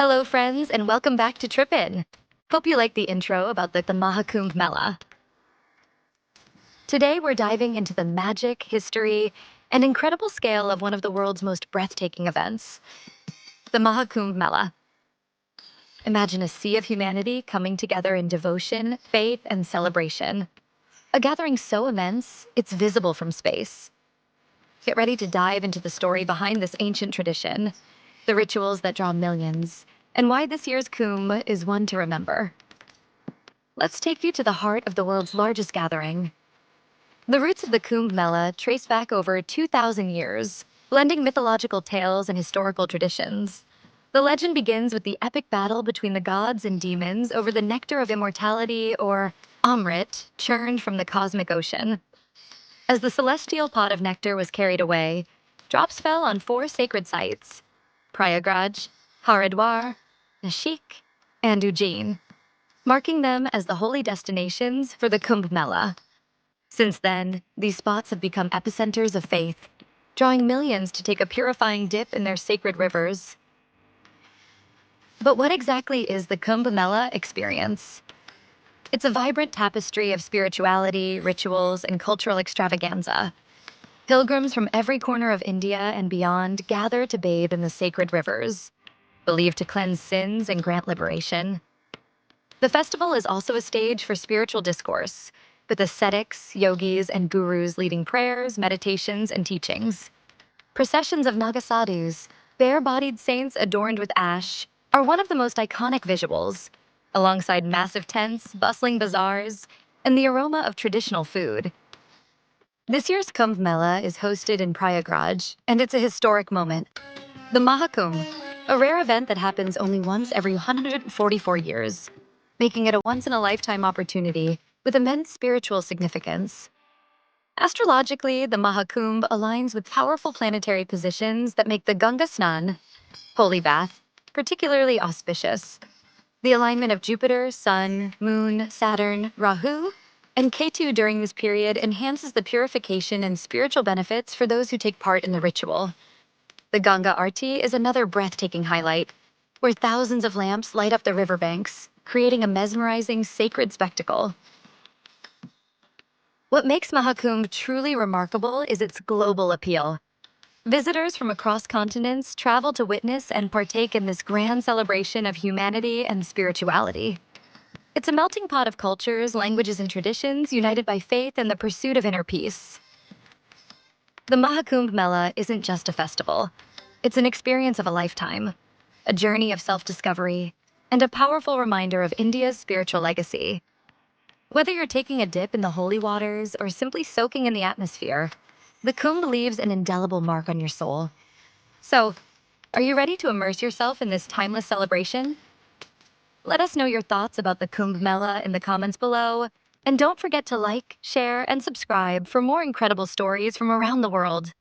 Hello, friends, and welcome back to Trip In. Hope you like the intro about the Maha Kumbh Mela. Today, we're diving into the magic, history, and incredible scale of one of the world's most breathtaking events, the Maha Kumbh Mela. Imagine a sea of humanity coming together in devotion, faith, and celebration. A gathering so immense, it's visible from space. Get ready to dive into the story behind this ancient tradition, the rituals that draw millions, and why this year's Kumbh is one to remember. Let's take you to the heart of the world's largest gathering. The roots of the Kumbh Mela trace back over 2,000 years, blending mythological tales and historical traditions. The legend begins with the epic battle between the gods and demons over the nectar of immortality, or Amrit, churned from the cosmic ocean. As the celestial pot of nectar was carried away, drops fell on four sacred sites: Prayagraj, Haridwar, Nashik, and Ujjain, marking them as the holy destinations for the Kumbh Mela. Since then, these spots have become epicenters of faith, drawing millions to take a purifying dip in their sacred rivers. But what exactly is the Kumbh Mela experience? It's a vibrant tapestry of spirituality, rituals, and cultural extravaganza. Pilgrims from every corner of India and beyond gather to bathe in the sacred rivers, believed to cleanse sins and grant liberation. The festival is also a stage for spiritual discourse, with ascetics, yogis, and gurus leading prayers, meditations, and teachings. Processions of Naga sadhus, bare-bodied saints adorned with ash, are one of the most iconic visuals, alongside massive tents, bustling bazaars, and the aroma of traditional food. This year's Kumbh Mela is hosted in Prayagraj, and it's a historic moment. The Maha Kumbh, a rare event that happens only once every 144 years, making it a once-in-a-lifetime opportunity with immense spiritual significance. Astrologically, the Maha Kumbh aligns with powerful planetary positions that make the Ganga Snan, holy bath, particularly auspicious. The alignment of Jupiter, Sun, Moon, Saturn, Rahu, and Ketu during this period enhances the purification and spiritual benefits for those who take part in the ritual. The Ganga Aarti is another breathtaking highlight, where thousands of lamps light up the riverbanks, creating a mesmerizing, sacred spectacle. What makes Mahakumbh truly remarkable is its global appeal. Visitors from across continents travel to witness and partake in this grand celebration of humanity and spirituality. It's a melting pot of cultures, languages, and traditions united by faith and the pursuit of inner peace. The Maha Kumbh Mela isn't just a festival. It's an experience of a lifetime, a journey of self-discovery, and a powerful reminder of India's spiritual legacy. Whether you're taking a dip in the holy waters or simply soaking in the atmosphere, the Kumbh leaves an indelible mark on your soul. So, are you ready to immerse yourself in this timeless celebration? Let us know your thoughts about the Kumbh Mela in the comments below, and don't forget to like, share, and subscribe for more incredible stories from around the world.